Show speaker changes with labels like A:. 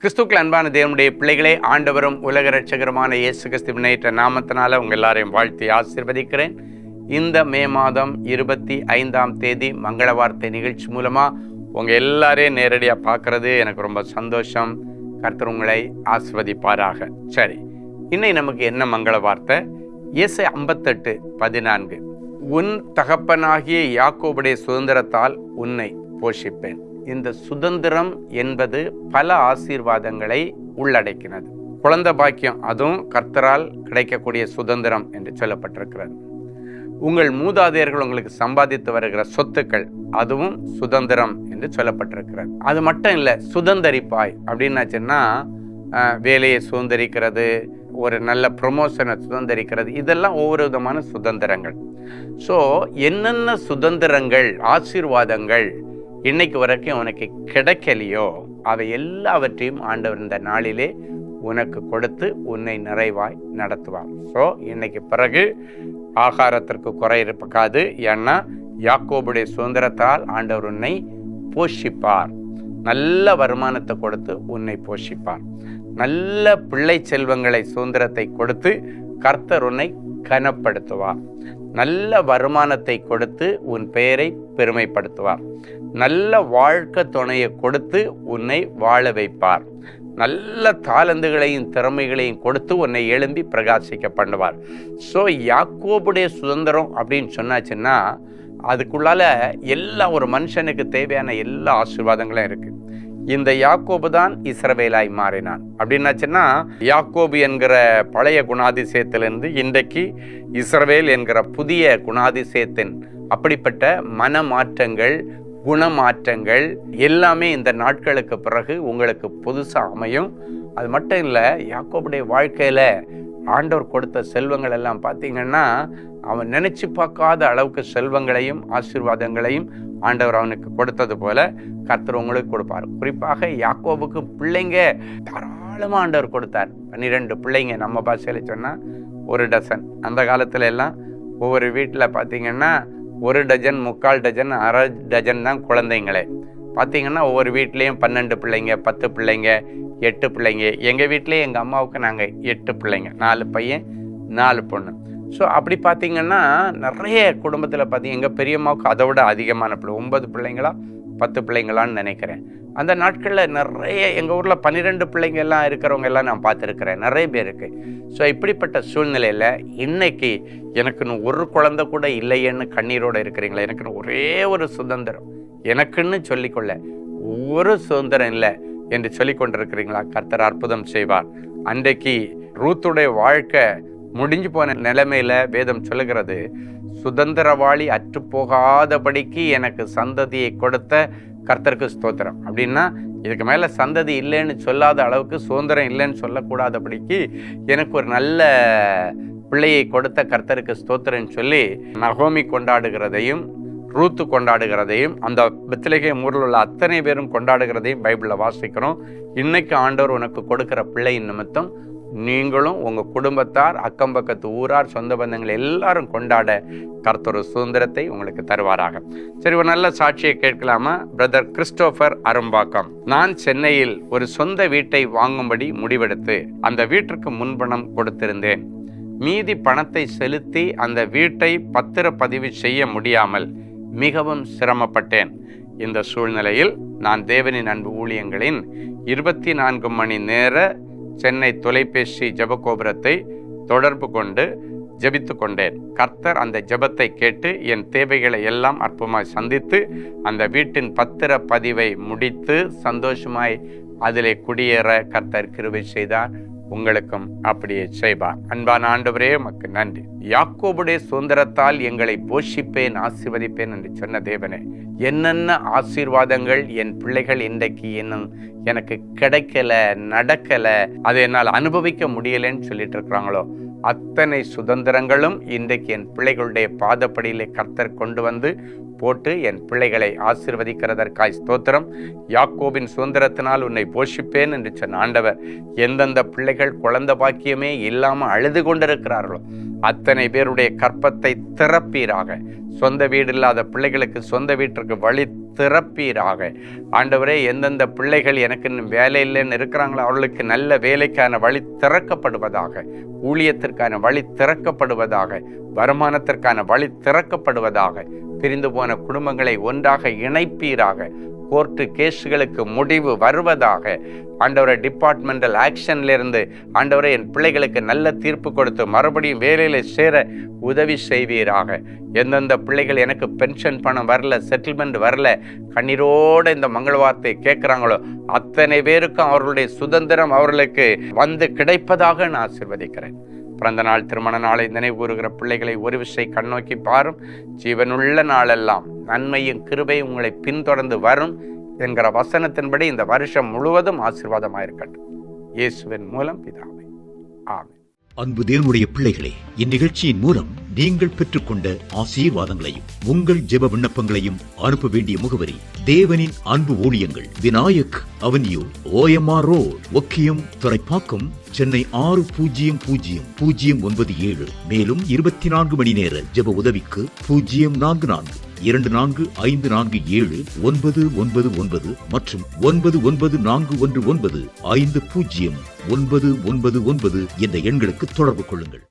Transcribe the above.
A: கிறிஸ்துக்கள் அன்பான தேவனுடைய பிள்ளைகளே, ஆண்டவரும் உலக இரட்சகருமான இயேசு கிறிஸ்துவின் நேற்ற நாமத்தினால உங்கள் எல்லாரையும் வாழ்த்தி ஆசீர்வதிக்கிறேன். இந்த மே மாதம் 25ஆம் தேதி மங்கள வார்த்தை நிகழ்ச்சி மூலமாக உங்கள் எல்லாரையும் நேரடியாக பார்க்குறது எனக்கு ரொம்ப சந்தோஷம். கர்த்தர் உங்களை ஆசீர்வதிப்பாராக. சரி, இன்னைக்கு நமக்கு என்ன மங்கள வார்த்தை? ஏசாயா 58:14. உன் தகப்பனாகிய யாக்கோபுடைய சுதந்திரத்தால் உன்னை போஷிப்பேன். இந்த சுதந்திரம் என்பது பல ஆசீர்வாதங்களை உள்ளடக்கினது. குழந்தை பாக்கியம், அதுவும் கர்த்தரால் கிடைக்கக்கூடிய சுதந்திரம் என்று சொல்லப்பட்டிருக்கிறது. உங்கள் மூதாதையர்கள் உங்களுக்கு சம்பாதித்து வருகிற சொத்துக்கள், அதுவும் சுதந்திரம் என்று சொல்லப்பட்டிருக்கிறது. அது மட்டும் இல்லை, சுதந்திரிப்பாய் அப்படின்னாச்சுன்னா வேலையை சுதந்திரிக்கிறது, ஒரு நல்ல ப்ரொமோஷனை சுதந்திரிக்கிறது, இதெல்லாம் ஒவ்வொரு விதமான சுதந்திரங்கள். ஸோ என்னென்ன சுதந்திரங்கள், ஆசீர்வாதங்கள் இன்னைக்கு வரைக்கும் உனக்கு கிடைக்கலையோ அவை எல்லாவற்றையும் ஆண்டவர் இந்த நாளிலே உனக்கு கொடுத்து உன்னை நிறைவாய் நடத்துவார். ஸோ இன்னைக்கு பிறகு ஆகாரத்திற்கு குறை இருக்காது. ஏன்னா யாக்கோபுடைய சுதந்திரத்தால் ஆண்டவர் உன்னை போஷிப்பார். நல்ல வருமானத்தை கொடுத்து உன்னை போஷிப்பார். நல்ல பிள்ளை செல்வங்களை, சுதந்திரத்தை கொடுத்து கர்த்தர் உன்னை கனப்படுத்துவார். நல்ல வருமானத்தை கொடுத்து உன் பெயரை பெருமைப்படுத்துவார். நல்ல வாழ்க்கை துணையை கொடுத்து உன்னை வாழ வைப்பார். நல்ல தாளந்துகளையும் திறமைகளையும் கொடுத்து உன்னை எழும்பி பிரகாசிக்க பண்ணுவார். ஸோ யாக்கோபுடைய சுதந்திரம் அப்படின்னு சொன்னாச்சுன்னா அதுக்குள்ளால ஒரு மனுஷனுக்கு தேவையான எல்லா ஆசீர்வாதங்களும் இருக்கு. இந்த யாக்கோபு தான் இஸ்ரவேலாய் மாறினான் அப்படின்னாச்சுன்னா, யாக்கோபு என்கிற பழைய குணாதிசயத்திலிருந்து இன்றைக்கு இஸ்ரவேல் என்கிற புதிய குணாதிசயத்தின் அப்படிப்பட்ட மனமாற்றங்கள், குணமாற்றங்கள் எல்லாமே இந்த நாட்களுக்கு பிறகு உங்களுக்கு புதுசாக அமையும். அது மட்டும் இல்லை, யாக்கோபுடைய வாழ்க்கையில் ஆண்டவர் கொடுத்த செல்வங்கள் எல்லாம் பார்த்தீங்கன்னா அவன் நினைச்சு பார்க்காத அளவுக்கு செல்வங்களையும் ஆசீர்வாதங்களையும் ஆண்டவர் அவனுக்கு கொடுத்தது போல கர்த்தர் உங்களுக்கு கொடுப்பார். குறிப்பாக யாக்கோபுக்கு பிள்ளைங்க தாராளமாக ஆண்டவர் கொடுத்தார். 12 பிள்ளைங்க. நம்ம பாஷையில சொன்னால் 1 டசன். அந்த காலத்துல எல்லாம் ஒவ்வொரு வீட்டில் பார்த்தீங்கன்னா 1 டஜன், 3/4 டஜன், 1/2 டஜன் தான் குழந்தைங்களே. பார்த்தீங்கன்னா ஒவ்வொரு வீட்லேயும் 12 பிள்ளைங்க, 10 பிள்ளைங்க, 8 பிள்ளைங்க. எங்கள் வீட்டிலே எங்கள் அம்மாவுக்கு நாங்கள் 8 பிள்ளைங்க, 4 பையன் 4 பொண்ணு. ஸோ அப்படி பார்த்தீங்கன்னா நிறைய குடும்பத்தில் பார்த்தீங்க, எங்கள் பெரியம்மாவுக்கு அதை விட அதிகமான பிள்ளை, 9 பிள்ளைங்களா 10 பிள்ளைங்களான்னு நினைக்கிறேன். அந்த நாட்களில் நிறைய எங்கள் ஊரில் 12 பிள்ளைங்க எல்லாம் இருக்கிறவங்க எல்லாம் நான் பார்த்துருக்கிறேன், நிறைய பேருக்கு. ஸோ இப்படிப்பட்ட சூழ்நிலையில் இன்னைக்கு எனக்குன்னு ஒரு குழந்தை கூட இல்லையேன்னு கண்ணீரோடு இருக்கிறீங்களா? எனக்குன்னு ஒரே ஒரு சுதந்திரம், எனக்குன்னு சொல்லிக்கொள்ள ஒரு சுதந்திரம் இல்லை என்று சொல்லி கொண்டிருக்கிறீங்களா? கர்த்தர் அற்புதம் செய்வார். அன்றைக்கு ரூத்துடைய வாழ்க்கை முடிஞ்சு போன நிலைமையில வேதம் சொல்லுகிறது, சுதந்திரவாளி அற்று போகாதபடிக்கு எனக்கு சந்ததியை கொடுத்த கர்த்தருக்கு ஸ்தோத்திரம். அப்படின்னா இதுக்கு மேல சந்ததி இல்லைன்னு சொல்லாத அளவுக்கு, சுதந்திரம் இல்லைன்னு சொல்லக்கூடாதபடிக்கு எனக்கு ஒரு நல்ல பிள்ளையை கொடுத்த கர்த்தருக்கு ஸ்தோத்திரன்னு சொல்லி நகோமி கொண்டாடுகிறதையும், ரூத்து கொண்டாடுகிறதையும், அந்த பெத்லகேம் ஊரில் உள்ள அத்தனை பேரும் கொண்டாடுகிறதையும் பைபிளில் வாசிக்கிறோம். இன்னைக்கு ஆண்டவர் உனக்கு கொடுக்கிற பிள்ளையின் நிமித்தம் நீங்களும் உங்கள் குடும்பத்தார், அக்கம் பக்கத்து ஊரார், சொந்த பந்தங்கள் எல்லாரும் கொண்டாட கர்த்தர் சுதந்திரத்தை உங்களுக்கு தருவாராக. சரி, ஒரு நல்ல சாட்சியை கேட்கலாமா? Brother Christopher Arumbakkam. நான் சென்னையில் ஒரு சொந்த வீட்டை வாங்கும்படி முடிவெடுத்து அந்த வீட்டிற்கு முன்பணம் கொடுத்திருந்தேன். மீதி பணத்தை செலுத்தி அந்த வீட்டை பத்திரப்பதிவு செய்ய முடியாமல் மிகவும் சிரமப்பட்டேன். இந்த சூழ்நிலையில் நான் தேவனின் அன்பு ஊழியங்களின் 24 மணி நேர சென்னை தொலைபேசி ஜெபகோபுரத்தை தொடர்பு கொண்டு ஜெபித்து கொண்டேன். கர்த்தர் அந்த ஜெபத்தை கேட்டு என் தேவைகளை எல்லாம் அற்புதமாய் சந்தித்து அந்த வீட்டின் பத்திர பதிவை முடித்து சந்தோஷமாய் அதிலே குடியேற கர்த்தர் கிருபை செய்தார். உங்களுக்கும் அப்படியே செய்வார். அன்பான ஆண்டவரே, உமக்கு நன்றி. யாக்கோபுடைய சுதந்திரத்தால் எங்களை போஷிப்பேன், ஆசீர்வதிப்பேன் என்று சொன்ன தேவனே, என்னென்ன ஆசீர்வாதங்கள் என் பிள்ளைகள் இன்றைக்கு எனக்கு கிடைக்கல, நடக்கல, அதை என்னால் அனுபவிக்க முடியலன்னு சொல்லிட்டு இருக்கிறாங்களோ அத்தனை சுதந்திரங்களும் இன்றைக்கு என் பிள்ளைகளுடைய பாதப்படியிலே கர்த்தர் கொண்டு வந்து போட்டு என் பிள்ளைகளை ஆசீர்வதிக்கிறதற்காய் ஸ்தோத்திரம். யாக்கோபின் சுதந்திரத்தினால் உன்னை போஷிப்பேன் என்று சொன்ன ஆண்டவர், எந்தெந்த பிள்ளைகள் குழந்தை பாக்கியமே இல்லாமல் அழுது கொண்டிருக்கிறார்களோ அத்தனை பேருடைய கற்பத்தை திறப்பீராக. சொந்த வீடு இல்லாத பிள்ளைகளுக்கு சொந்த வீட்டிற்கு வழி திறப்பீராக. ஆண்டவரே, எந்தெந்த பிள்ளைகள் எனக்கு இன்னும் வேலை இல்லைன்னு இருக்கிறாங்களோ அவர்களுக்கு நல்ல வேலைக்கான வழி திறக்கப்படுவதாக, ஊழியத்திற்கான வழி திறக்கப்படுவதாக, வருமானத்திற்கான வழி திறக்கப்படுவதாக, பிரிந்து போன குடும்பங்களை ஒன்றாக இணைப்பீராக, கோர்ட்டு கேஸுகளுக்கு முடிவு வருவதாக. ஆண்டவரை, டிபார்ட்மெண்டல் ஆக்ஷன்லேருந்து ஆண்டவரை என் பிள்ளைகளுக்கு நல்ல தீர்ப்பு கொடுத்து மறுபடியும் வேலையில் சேர உதவி செய்வீராக. எந்தெந்த பிள்ளைகள் எனக்கு பென்ஷன் பணம் வரல, செட்டில்மெண்ட் வரல, கண்ணீரோடு இந்த மங்களவார்த்தை கேட்குறாங்களோ அத்தனை பேருக்கும் அவர்களுடைய சுதந்திரம் அவர்களுக்கு வந்து கிடைப்பதாக நான் ஆசீர்வதிக்கிறேன். பிறந்த நாள், திருமண நாளை நினைவு கூறுகிற பிள்ளைகளை ஒரு விஷயம் கண்ணோக்கி பாரும். ஜீவனுள்ள நாளெல்லாம் நன்மையும் கிருபையும் உங்களை பின்தொடர்ந்து வரும் என்கிற வசனத்தின்படி இந்த வருஷம் முழுவதும் ஆசீர்வாதமாக இருக்கட்டும். இயேசுவின் மூலம் பிதாவே, ஆமென்.
B: அன்பு தேவனுடைய பிள்ளைகளே, இந்நிகழ்ச்சியின் மூலம் நீங்கள் பெற்றுக்கொண்ட ஆசீர்வாதங்களையும் உங்கள் ஜெப விண்ணப்பங்களையும் அனுப்ப வேண்டிய முகவரி: தேவனின் அன்பு ஊழியங்கள், Vinayak avenue, OMR road, Okkiyam, Thoraipakkam, Chennai 600097. மேலும் 24 மணி நேர ஜெப உதவிக்கு 044-547-9999 மற்றும் 9941150999 என்ற எண்களுக்கு தொடர்பு கொள்ளுங்கள்.